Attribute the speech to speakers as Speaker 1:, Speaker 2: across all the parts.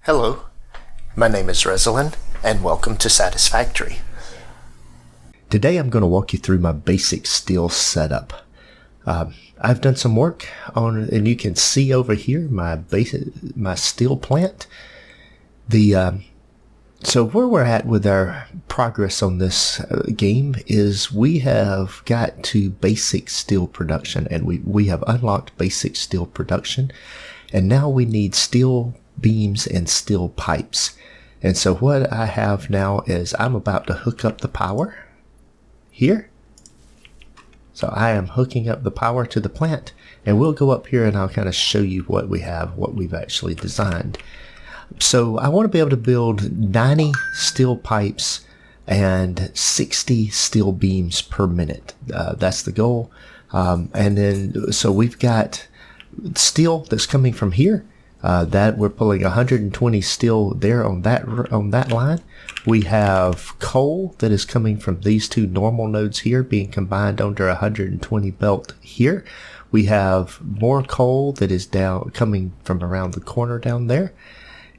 Speaker 1: Hello, my name is Resilan, and welcome to Satisfactory. Today I'm going to walk you through my basic steel setup. I've done some work on, and you can see over here my steel plant. So where we're at with our progress on this game is we have got to basic steel production, and we have unlocked basic steel production, and now we need steel beams and steel pipes. And so what I have now is I'm about to hook up the power here. So I am hooking up the power to the plant, and we'll go up here and I'll kind of show you what we have, what we've actually designed. So I want to be able to build 90 steel pipes and 60 steel beams per minute. That's the goal. And then, so we've got steel that's coming from here. That we're pulling 120 steel there on that line. We have coal that is coming from these two normal nodes here being combined under 120 belt here. We have more coal that is down coming from around the corner down there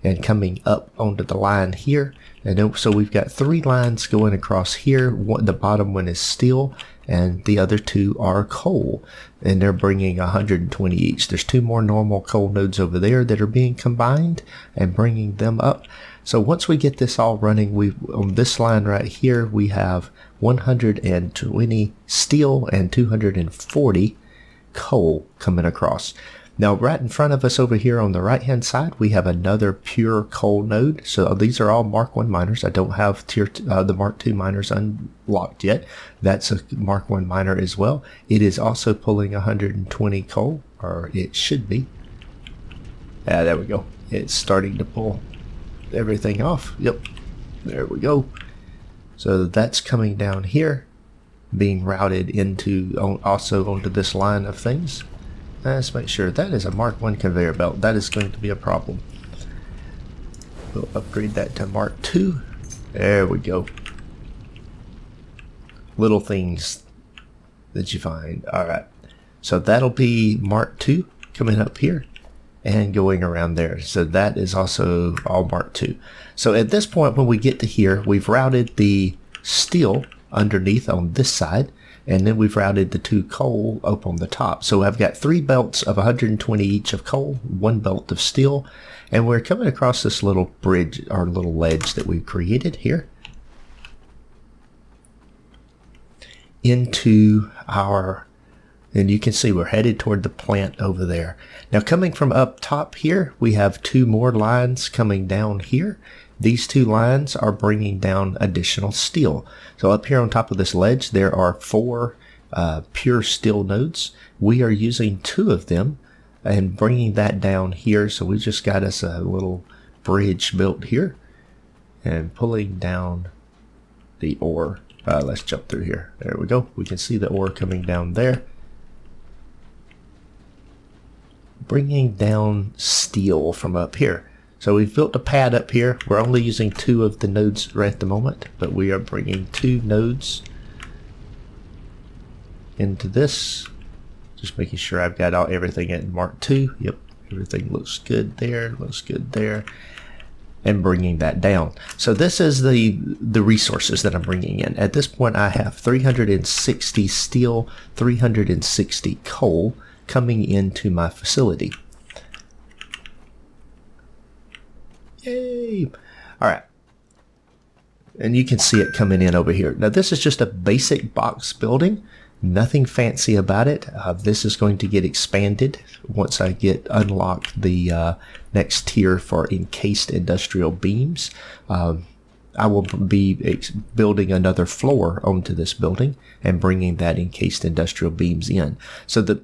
Speaker 1: and coming up onto the line here. And then, so we've got three lines going across here. The bottom one is steel and the other two are coal, and they're bringing 120 each. There's two more normal coal nodes over there that are being combined and bringing them up. So once we get this all running, on this line right here we have 120 steel and 240 coal coming across. Now right in front of us over here on the right hand side we have another pure coal node. So these are all Mark 1 miners. I don't have the Mark 2 miners unlocked yet. That's a Mark 1 miner as well. It is also pulling 120 coal, or it should be. There we go. It's starting to pull everything off. Yep, there we go. So that's coming down here, being routed also onto this line of things. Let's make sure that is a Mark 1 conveyor belt. That is going to be a problem. We'll upgrade that to Mark 2. There we go. Little things that you find. Alright. So that'll be Mark 2 coming up here and going around there. So that is also all Mark 2. So at this point when we get to here, we've routed the steel underneath on this side. And then we've routed the two coal up on the top. So I've got three belts of 120 each of coal, one belt of steel, and we're coming across this little bridge, or little ledge that we've created here into our, and you can see we're headed toward the plant over there. Now coming from up top here, we have two more lines coming down here. These two lines are bringing down additional steel. So up here on top of this ledge, there are four pure steel nodes. We are using two of them and bringing that down here. So we just got us a little bridge built here and pulling down the ore. Let's jump through here. There we go. We can see the ore coming down there. Bringing down steel from up here. So we've built a pad up here. We're only using two of the nodes right at the moment, but we are bringing two nodes into this. Just making sure I've got everything at Mark 2. Yep, everything looks good there, looks good there. And bringing that down. So this is the resources that I'm bringing in. At this point I have 360 steel, 360 coal coming into my facility. Yay! Alright. And you can see it coming in over here. Now this is just a basic box building. Nothing fancy about it. This is going to get expanded once I unlock the next tier for encased industrial beams. I will be building another floor onto this building and bringing that encased industrial beams in. So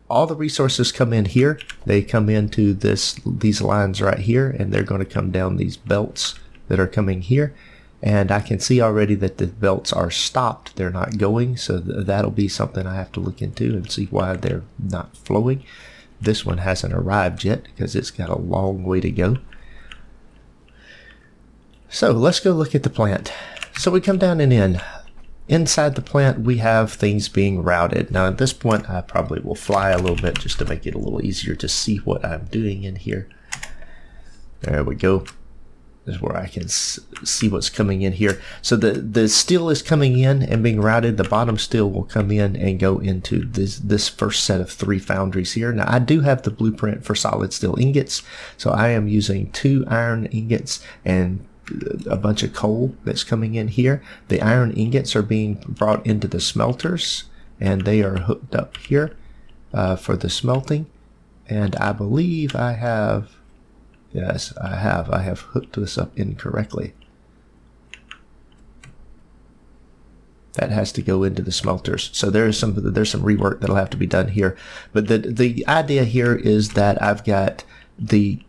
Speaker 1: all the resources come in here. They come into these lines right here, and they're going to come down these belts that are coming here. And I can see already that the belts are stopped. They're not going, so that'll be something I have to look into and see why they're not flowing. This one hasn't arrived yet because it's got a long way to go. So let's go look at the plant. So we come down and in. Inside the plant, we have things being routed. Now at this point, I probably will fly a little bit just to make it a little easier to see what I'm doing in here. There we go. This is where I can see what's coming in here. So the steel is coming in and being routed. The bottom steel will come in and go into this first set of 3 foundries here. Now I do have the blueprint for solid steel ingots, so I am using 2 iron ingots and a bunch of coal that's coming in here. The iron ingots are being brought into the smelters, and they are hooked up here for the smelting. And I believe I have. Yes, I have hooked this up incorrectly. That has to go into the smelters. So there's some rework that'll have to be done here. But the idea here is that I've got the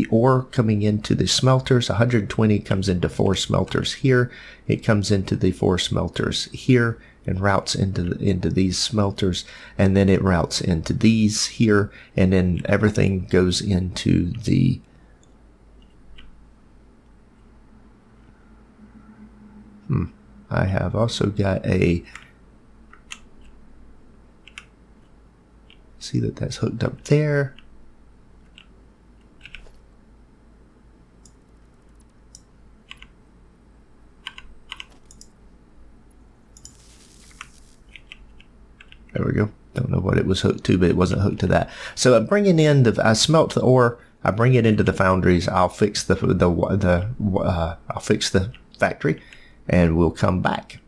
Speaker 1: ore coming into the smelters. 120 comes into 4 smelters here. It comes into the 4 smelters here and routes into these smelters, and then it routes into these here, and then everything goes into the I have also got a see that's hooked up there. There we go. Don't know what it was hooked to, but it wasn't hooked to that. So I'm bringing in I smelt the ore. I bring it into the foundries. I'll fix the factory, and we'll come back.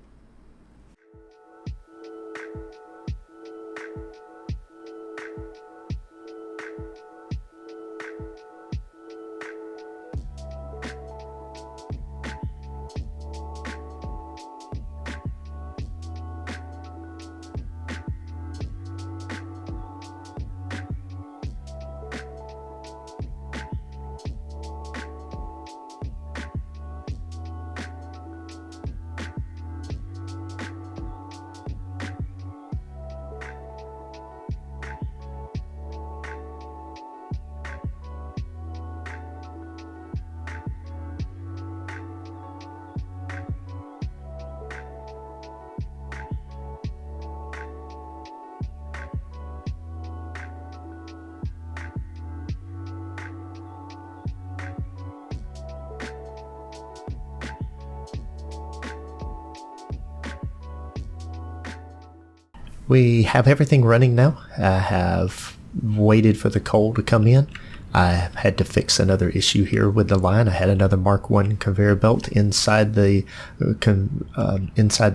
Speaker 1: We have everything running now. I have waited for the coal to come in. I had to fix another issue here with the line. I had another Mark 1 conveyor belt inside the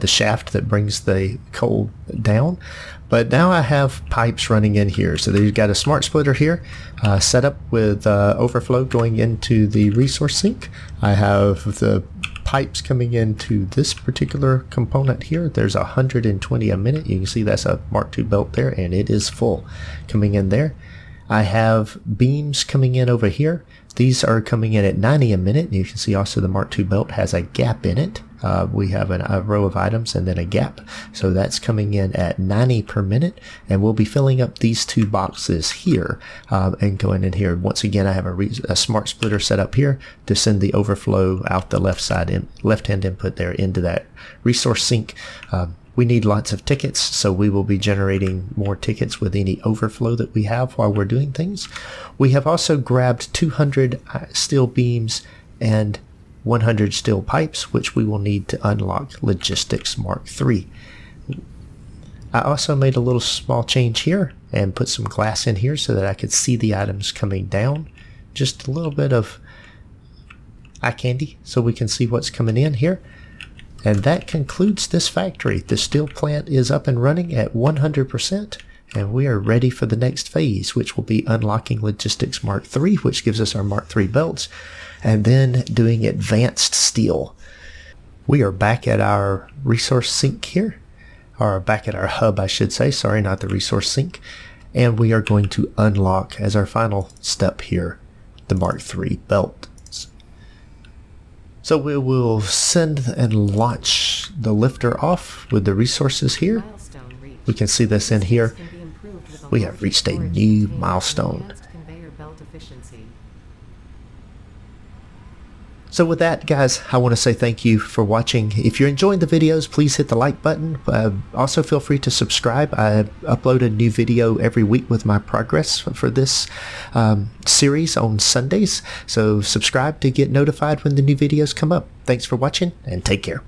Speaker 1: shaft that brings the coal down. But now I have pipes running in here. So they've got a smart splitter here set up with overflow going into the resource sink. I have the pipes coming into this particular component here. There's 120 a minute. You can see that's a Mark II belt there, and it is full coming in there. I have beams coming in over here. These are coming in at 90 a minute. You can see also the Mark II belt has a gap in it. We have a row of items and then a gap. So that's coming in at 90 per minute. And we'll be filling up these 2 boxes here and going in here. Once again, I have a smart splitter set up here to send the overflow out the left-hand input there into that resource sink. We need lots of tickets, so we will be generating more tickets with any overflow that we have while we're doing things. We have also grabbed 200 steel beams and 100 steel pipes, which we will need to unlock Logistics Mark III. I also made a little small change here and put some glass in here so that I could see the items coming down. Just a little bit of eye candy so we can see what's coming in here. And that concludes this factory. The steel plant is up and running at 100%, and we are ready for the next phase, which will be unlocking Logistics Mark III, which gives us our Mark III belts, and then doing advanced steel. We are back at our resource sink here, or back at our hub, I should say. Sorry, not the resource sink. And we are going to unlock, as our final step here, the Mark III belt. So we will send and launch the lifter off with the resources here. We can see this in here. We have reached a new milestone. So with that, guys, I want to say thank you for watching. If you're enjoying the videos, please hit the like button. Also feel free to subscribe. I upload a new video every week with my progress for this series on Sundays. So subscribe to get notified when the new videos come up. Thanks for watching, and take care.